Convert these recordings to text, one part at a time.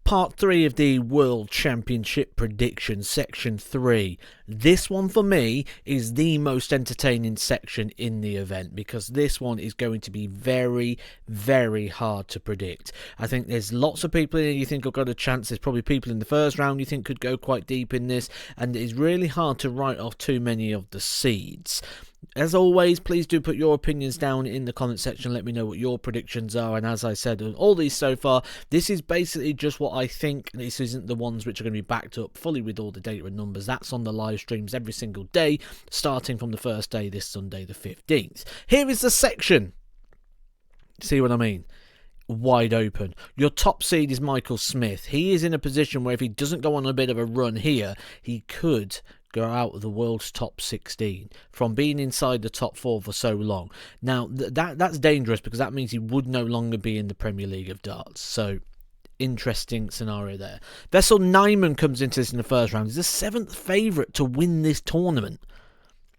Part 3 of the World Championship prediction, Section 3. This one for me is the most entertaining section in the event because this one is going to be very, very hard to predict. I think there's lots of people in you think have got a chance. There's probably people in the first round you think could go quite deep in this, and it's really hard to write off too many of the seeds. As always, please do put your opinions down in the comment section. Let me know what your predictions are. And as I said, all these so far, this is basically just what I think. This isn't the ones which are going to be backed up fully with all the data and numbers. That's on the live streams every single day, starting from the first day, this Sunday the 15th. Here is the section. See what I mean? Wide open. Your top seed is Michael Smith. He is in a position where if he doesn't go on a bit of a run here, he could go out of the world's top 16 from being inside the top 4 for so long. Now that's dangerous because that means he would no longer be in the Premier League of darts. So interesting scenario there. Vessel Nyman comes into this in the first round. He's the 7th favourite to win this tournament.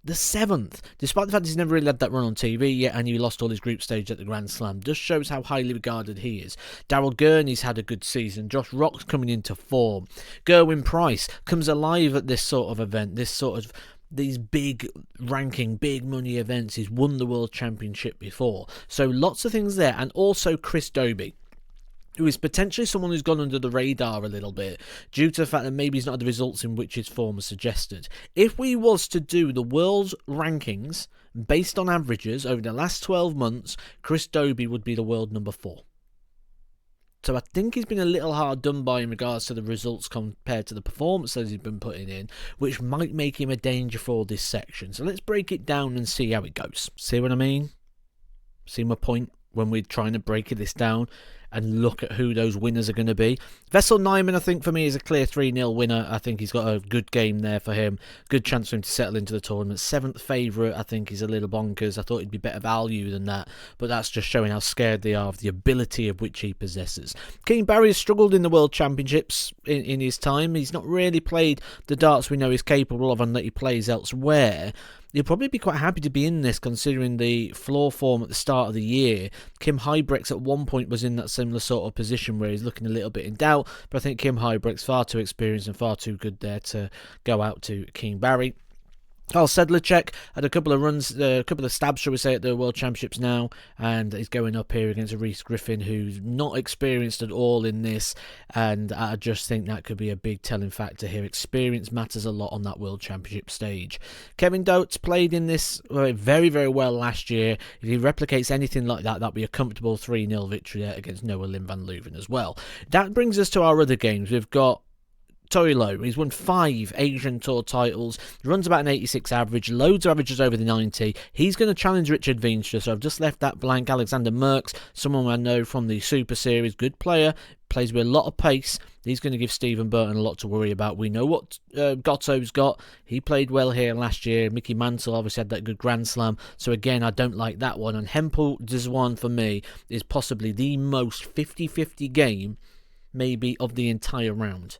The 7th, despite the fact he's never really had that run on TV yet, and he lost all his group stage at the Grand Slam, just shows how highly regarded he is. Daryl Gurney's had a good season. Josh Rock's coming into form. Gerwyn Price comes alive at this sort of event, these big ranking, big money events. He's won the World Championship before. So lots of things there, and also Chris Dobey, who is potentially someone who's gone under the radar a little bit due to the fact that maybe he's not had the results in which his form has suggested. If we was to do the world's rankings based on averages over the last 12 months, Chris Dobey would be the world number 4. So I think he's been a little hard done by in regards to the results compared to the performances he's been putting in, which might make him a danger for this section. So let's break it down and see how it goes. See what I mean? See my point when we're trying to break this down and look at who those winners are going to be. Vessel Nyman, I think, for me, is a clear 3-0 winner. I think he's got a good game there for him. Good chance for him to settle into the tournament. 7th favourite, I think he's a little bonkers. I thought he'd be better value than that, but that's just showing how scared they are of the ability of which he possesses. Keane Barry has struggled in the World Championships in his time. He's not really played the darts we know he's capable of and that he plays elsewhere. You'll probably be quite happy to be in this considering the floor form at the start of the year. Kim Huybrechts at one point was in that similar sort of position where he's looking a little bit in doubt, but I think Kim Huybrechts far too experienced and far too good there to go out to Keane Barry. Carl Sedlacek had a couple of runs, a couple of stabs, shall we say, at the World Championships now, and he's going up here against a Rhys Griffin who's not experienced at all in this, and I just think that could be a big telling factor here. Experience matters a lot on that World Championship stage. Kevin Dotes played in this very, very well last year. If he replicates anything like that, that'll be a comfortable 3-0 victory there against Noah Lim van Leuven as well. That brings us to our other games. We've got Toilo. He's won 5 Asian Tour titles, runs about an 86 average, loads of averages over the 90. He's going to challenge Richard Veenstra, so I've just left that blank. Alexander Merckx, someone I know from the Super Series, good player, plays with a lot of pace. He's going to give Stephen Burton a lot to worry about. We know what Gotto's got. He played well here last year. Mickey Mantle obviously had that good Grand Slam. So again, I don't like that one. And Hempel Dzwan for me is possibly the most 50-50 game maybe of the entire round.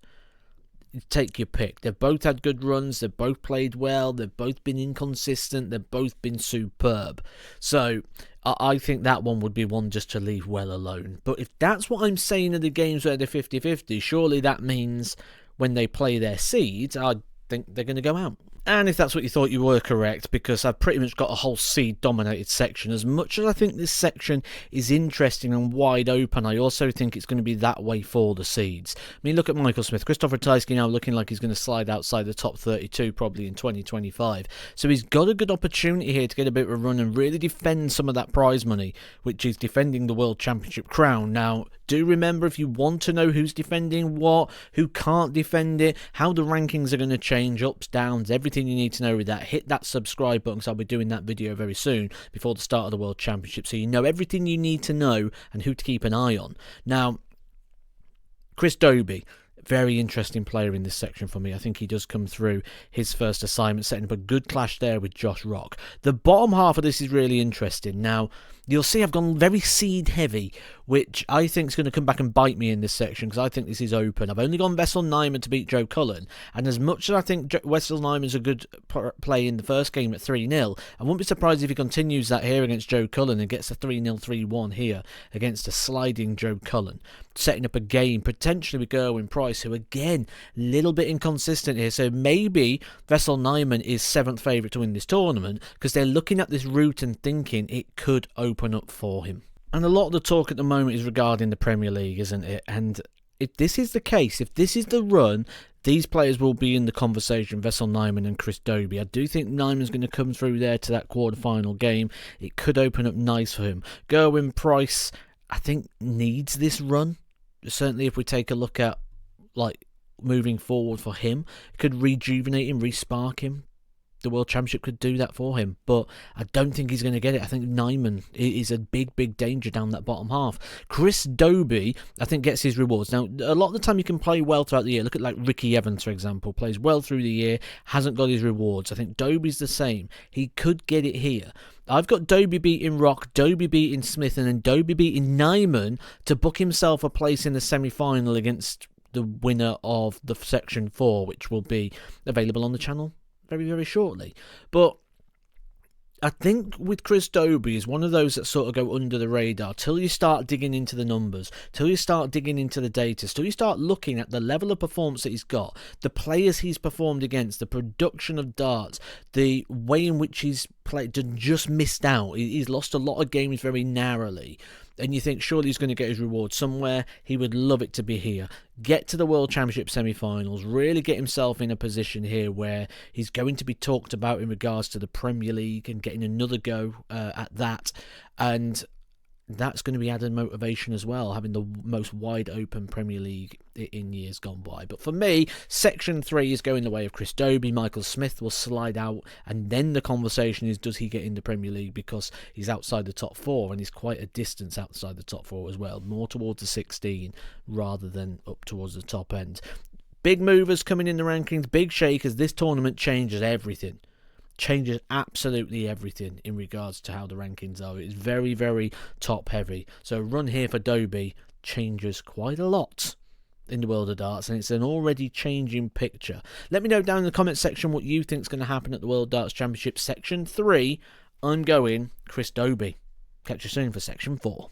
Take your pick. They've both had good runs. They've both played well. They've both been inconsistent. They've both been superb. So I think that one would be one just to leave well alone. But if that's what I'm saying of the games where they're 50-50, surely that means when they play their seeds, I think they're going to go out. And if that's what you thought, you were correct, because I've pretty much got a whole seed-dominated section. As much as I think this section is interesting and wide open, I also think it's going to be that way for the seeds. I mean, look at Michael Smith. Christopher Ratajski now looking like he's going to slide outside the top 32 probably in 2025. So he's got a good opportunity here to get a bit of a run and really defend some of that prize money, which is defending the World Championship crown. Now, do remember, if you want to know who's defending what, who can't defend it, how the rankings are going to change, ups, downs, everything you need to know with that, hit that subscribe button, because I'll be doing that video very soon before the start of the World Championship, so you know everything you need to know and who to keep an eye on. Now, Chris Dobey, very interesting player in this section for me. I think he does come through his first assignment, setting up a good clash there with Josh Rock. The bottom half of this is really interesting. Now, you'll see I've gone very seed heavy which I think is going to come back and bite me in this section because I think this is open. I've only gone Wessel Nyman to beat Joe Cullen, and as much as I think Wessel Nyman's a good play in the first game at 3-0, I wouldn't be surprised if he continues that here against Joe Cullen and gets a 3-0, 3-1 here against a sliding Joe Cullen, setting up a game potentially with Gerwyn Price, who again, a little bit inconsistent here. So maybe Wessel Nyman is 7th favourite to win this tournament because they're looking at this route and thinking it could open up for him. And a lot of the talk at the moment is regarding the Premier League, isn't it? And if this is the case, if this is the run, these players will be in the conversation, Wessel Nyman and Chris Dobey. I do think Nyman's going to come through there to that quarter-final game. It could open up nice for him. Gerwyn Price, I think, needs this run. Certainly if we take a look at like moving forward for him, it could rejuvenate him, re-spark him. The World Championship could do that for him, but I don't think he's going to get it. I think Nyman is a big, big danger down that bottom half. Chris Dobey, I think, gets his rewards. Now, a lot of the time you can play well throughout the year. Look at like Ricky Evans, for example, plays well through the year, hasn't got his rewards. I think Dobey's the same. He could get it here. I've got Dobey beating Rock, Dobey beating Smith, and then Dobey beating Nyman to book himself a place in the semi-final against the winner of the Section 4, which will be available on the channel very, very shortly. But I think with Chris Dobey is one of those that sort of go under the radar till you start digging into the numbers, till you start digging into the data, till you start looking at the level of performance that he's got, the players he's performed against, the production of darts, the way in which he's played, just missed out. He's lost a lot of games very narrowly. And you think surely he's going to get his reward somewhere. He would love it to be here. Get to the World Championship semi-finals. Really get himself in a position here where he's going to be talked about in regards to the Premier League and getting another go at that. And that's going to be added motivation as well, having the most wide open Premier League in years gone by. But for me, Section 3 is going the way of Chris Dobey. Michael Smith will slide out, and then the conversation is, does he get in the Premier League, because he's outside the top 4 and he's quite a distance outside the top 4 as well, more towards the 16 rather than up towards the top end. Big movers coming in the rankings, big shakers. This tournament changes everything. Changes absolutely everything in regards to how the rankings are. It's very, very top heavy. So a run here for Dobey changes quite a lot in the world of darts, and it's an already changing picture. Let me know down in the comment section what you think is going to happen at the World Darts Championship Section 3. I'm going Chris Dobey. Catch you soon for Section 4.